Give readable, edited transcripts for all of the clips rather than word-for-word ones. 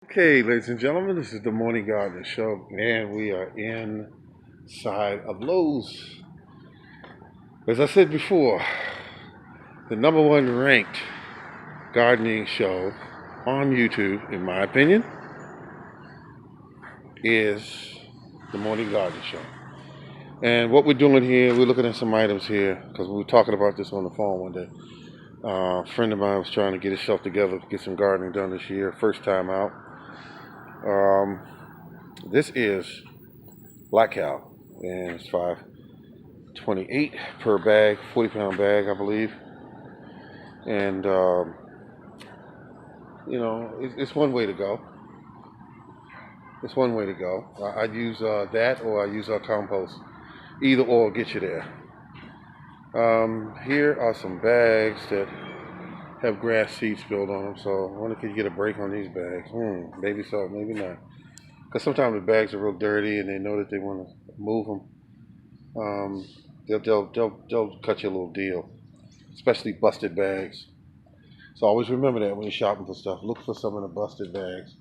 Okay, ladies and gentlemen, this is the Morning Garden Show, and we are inside of Lowe's. As I said before, the number one ranked gardening show on YouTube, in my opinion, is the Morning Garden Show. And what we're doing here, we're looking at some items here, because we were talking about this on the phone one day. A friend of mine was trying to get himself together to get some gardening done this year, first time out. This is Black Cow, and it's 5.28 per bag, 40-pound bag, I believe. And it's one way to go. It's one way to go. I use that, or I use compost. Either or will get you there. Here are some bags that have grass seed spilled on them, so I wonder if you get a break on these bags. Maybe so, maybe not. Because sometimes the bags are real dirty and they know that they want to move them. They'll cut you a little deal, especially busted bags. So always remember that when you're shopping for stuff. Look for some of the busted bags,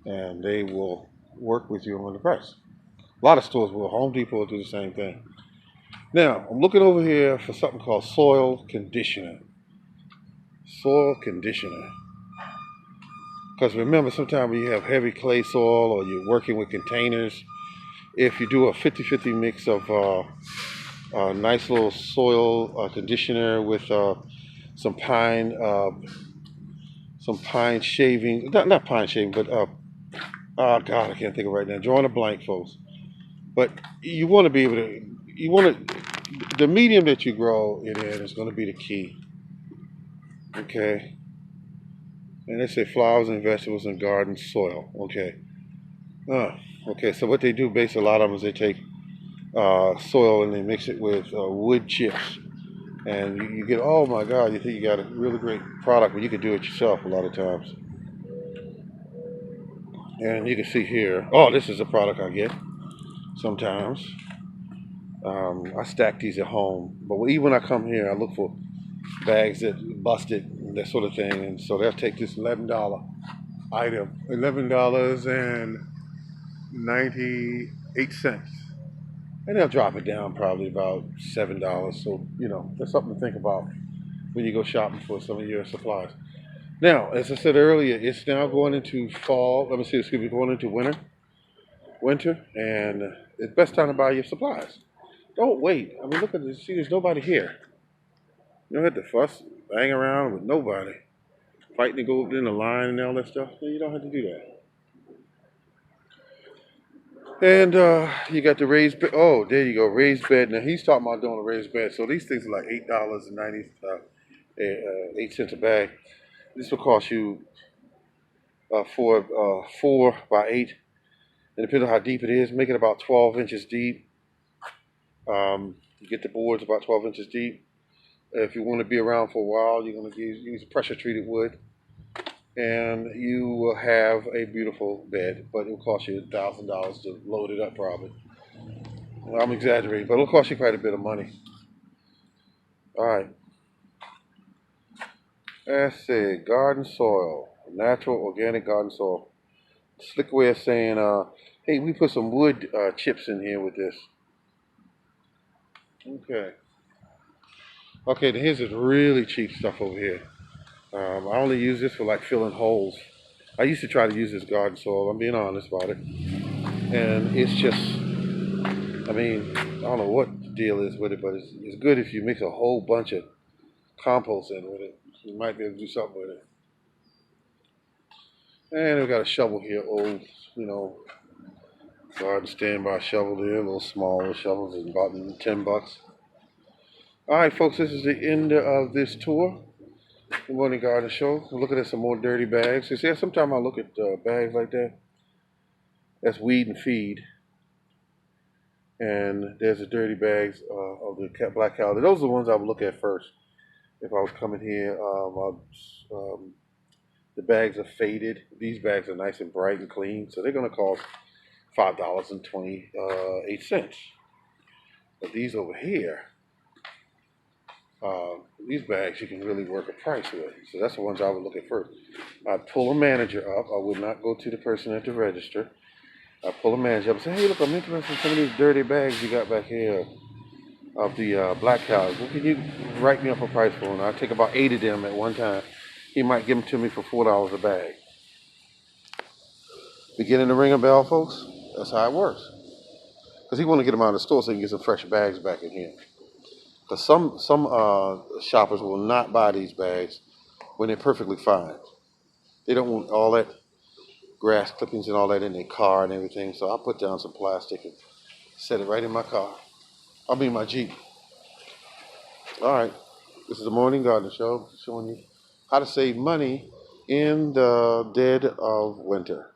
and they will work with you on the price. A lot of stores will. Home Depot will do the same thing. Now, I'm looking over here for something called soil conditioner. Soil conditioner. Because remember, sometimes when you have heavy clay soil or you're working with containers, if you do a 50-50 mix of a nice little soil conditioner with some pine shaving, not pine shaving, but oh God, I can't think of it right now. Drawing a blank, folks. But you want to be able to, the medium that you grow it in is going to be the key. Okay. And they say flowers and vegetables and garden soil. Okay. Okay. So what they do, basically, a lot of them is they take soil and they mix it with wood chips. And you get, oh my God, you think you got a really great product, but you can do it yourself a lot of times. And you can see here, oh, this is a product I get sometimes. I stack these at home, but even when I come here, I look for bags that busted, that sort of thing. And so they'll take this $11 item, $11.98, and they'll drop it down probably about $7. So that's something to think about when you go shopping for some of your supplies. Now, as I said earlier, it's now going into fall. Let me see, excuse me, going into winter, and it's best time to buy your supplies. Don't wait. I mean, look at this. See, there's nobody here. You don't have to fuss, bang around with nobody, fighting to go in the line and all that stuff. You don't have to do that. And you got the raised bed. Oh, there you go, raised bed. Now he's talking about doing a raised bed. So these things are like $8.98 a bag. This will cost you for 4 by 8, and depending on how deep it is, make it about 12 inches deep. You get the boards about 12 inches deep. If you want to be around for a while, you're going to use pressure treated wood, and you will have a beautiful bed. But it will cost you $1,000 to load it up, probably. Well, I'm exaggerating, but it'll cost you quite a bit of money. All right. Let's see, garden soil, natural organic garden soil. Slick way of saying, hey, we put some wood chips in here with this. Okay. Okay, then here's this really cheap stuff over here. I only use this for like filling holes. I used to try to use this garden soil. I'm being honest about it. And it's just, I mean, I don't know what the deal is with it, but it's good if you mix a whole bunch of compost in with it. You might be able to do something with it. And we've got a shovel here, old, garden standby shovel there, a little smaller shovel, it's about $10. All right, folks, this is the end of this tour. The Morning Garden Show. We're looking at some more dirty bags. You see, sometimes I look at bags like that. That's weed and feed. And there's the dirty bags of the Black Cow. Those are the ones I would look at first if I was coming here. The bags are faded. These bags are nice and bright and clean, so they're going to cost $5.28. But these over here, these bags you can really work a price with. So that's the ones I would look at first. I'd pull a manager up. I would not go to the person at the register. I'd pull a manager up and say, hey, look, I'm interested in some of these dirty bags you got back here of the black cows. Well, can you write me up a price for them? I'll take about 8 of them at one time. He might give them to me for $4 a bag. Beginning to ring a bell, folks? That's how it works. Because he want to get them out of the store so he can get some fresh bags back in here. Because some shoppers will not buy these bags when they're perfectly fine. They don't want all that grass clippings and all that in their car and everything. So I put down some plastic and set it right in my car. I mean my Jeep. All right. This is the Morning Gardener Show, showing you how to save money in the dead of winter.